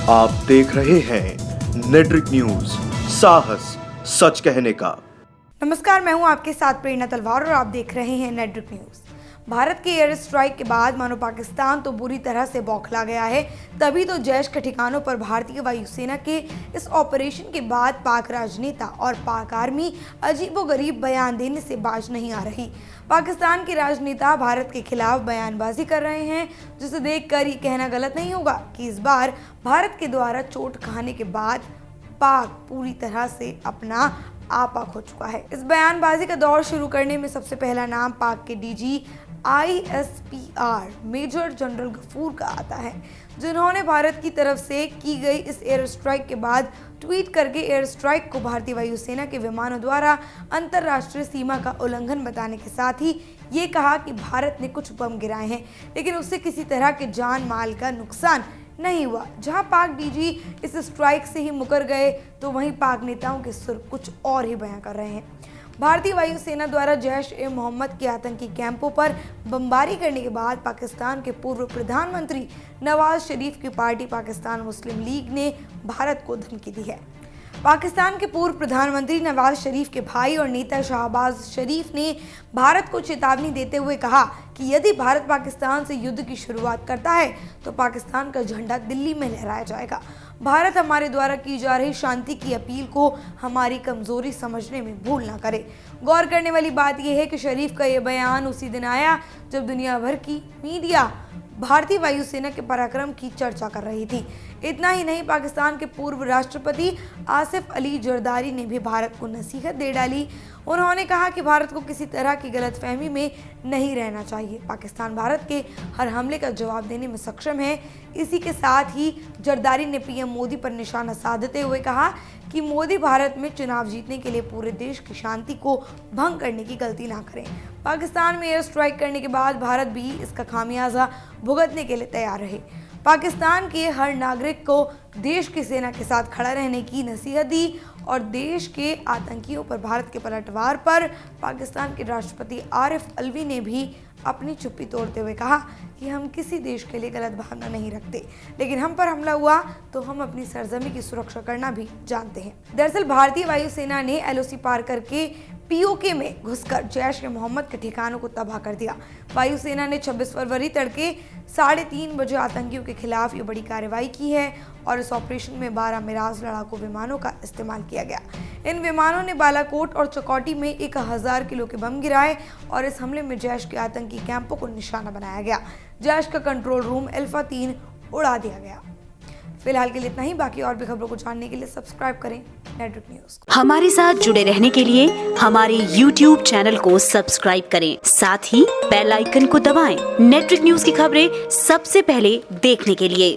आप देख रहे हैं नेट्रिक न्यूज, साहस सच कहने का। नमस्कार, मैं हूं आपके साथ प्रेरणा तलवार और आप देख रहे हैं नेट्रिक न्यूज। भारत के एयर स्ट्राइक के बाद मानो पाकिस्तान तो बुरी तरह से बौखला गया है। तभी तो जैश के ठिकानों पर भारतीय वायुसेना के इस ऑपरेशन के बाद पाक राजनेता और पाक आर्मी अजीबोगरीब बयान देने से बाज नहीं आ रही। पाकिस्तान के राजनेता भारत के खिलाफ बयानबाजी कर रहे हैं, जिसे देखकर ये कहना गलत नहीं होगा कि इस बार भारत के द्वारा चोट खाने के बाद पाक पूरी तरह से अपना आपा खो चुका है। इस बयानबाजी का दौर शुरू करने में सबसे पहला नाम पाक के DG ISPR major general Ghafoor का आता है, जिन्होंने भारत की तरफ से की गई इस एयर स्ट्राइक के बाद ट्वीट करके एयर स्ट्राइक को भारतीय वायुसेना के विमानों द्वारा अंतर्राष्ट्रीय सीमा का उल्लंघन बताने के साथ ही ये कहा कि भारत ने कुछ बम गिराए हैं, लेकिन उससे किसी तरह के जान माल का नुकसान नहीं हुआ। जहां पाक डीजी इस स्ट्राइक से ही मुकर गए, तो वहीं पाक नेताओं के सुर कुछ और ही बयां कर रहे हैं। भारतीय वायुसेना द्वारा जैश-ए-मोहम्मद के आतंकी कैंपों पर बमबारी करने के बाद पाकिस्तान के पूर्व प्रधानमंत्री नवाज शरीफ की पार्टी पाकिस्तान मुस्लिम लीग ने भारत को धमकी दी है। पाकिस्तान के पूर्व प्रधानमंत्री नवाज शरीफ के भाई और नेता शहबाज शरीफ ने भारत को चेतावनी देते हुए कहा कि यदि भारत पाकिस्तान से युद्ध की शुरुआत करता है तो पाकिस्तान का झंडा दिल्ली में लहराया जाएगा। भारत हमारे द्वारा की जा रही शांति की अपील को हमारी कमजोरी समझने में भूल ना करे। गौर करने वाली बात यह है कि शरीफ का यह बयान उसी दिन आया जब दुनिया भर की मीडिया भारतीय वायुसेना के पराक्रम की चर्चा कर रही थी। इतना ही नहीं, पाकिस्तान के पूर्व राष्ट्रपति आसिफ अली जरदारी ने भी भारत को नसीहत दे डाली। उन्होंने कहा कि भारत को किसी तरह की गलतफहमी में नहीं रहना चाहिए। पाकिस्तान भारत के हर हमले का जवाब देने में सक्षम है। इसी के साथ ही जरदारी ने पीएम मोदी पर निशाना साधते हुए कहा कि मोदी भारत में चुनाव जीतने के लिए पूरे देश की शांति को भंग करने की गलती ना करें। पाकिस्तान में एयर स्ट्राइक करने के बाद भारत भी इसका खामियाजा भुगतने के लिए तैयार रहे। पाकिस्तान के हर नागरिक को देश की सेना के साथ खड़ा रहने की नसीहत दी और देश के आतंकियों पर भारत के पलटवार पर पाकिस्तान के राष्ट्रपति आरिफ अलवी ने भी अपनी चुप्पी तोड़ते हुए कहा कि हम किसी देश के लिए गलत भावना नहीं रखते, लेकिन हम पर हमला हुआ तो हम अपनी सरजमी की सुरक्षा करना भी जानते हैं। दरअसल भारतीय वायुसेना ने LOC पार करके POK में घुसकर जैश-ए-मोहम्मद के ठिकानों को तबाह कर दिया। वायुसेना ने 26 फरवरी तड़के 3:30 बजे आतंकियों के खिलाफ ये बड़ी कार्रवाई की है और इस ऑपरेशन में 12 मिराज लड़ाकू विमानों का इस्तेमाल किया गया। इन विमानों ने बालाकोट और चकौटी में 1000 किलो के बम गिराए और इस हमले में जैश के आतंकी कैंपों को निशाना बनाया गया। जैश का कंट्रोल रूम अल्फा 3 उड़ा दिया गया। फिलहाल के लिए इतना ही। बाकी और भी खबरों को जानने के लिए सब्सक्राइब करें नेट्रिक न्यूज। हमारे साथ जुड़े रहने के लिए हमारे YouTube चैनल को सब्सक्राइब करें, साथ ही बेल आइकन को दबाएं। नेट्रिक न्यूज की खबरें सबसे पहले देखने के लिए।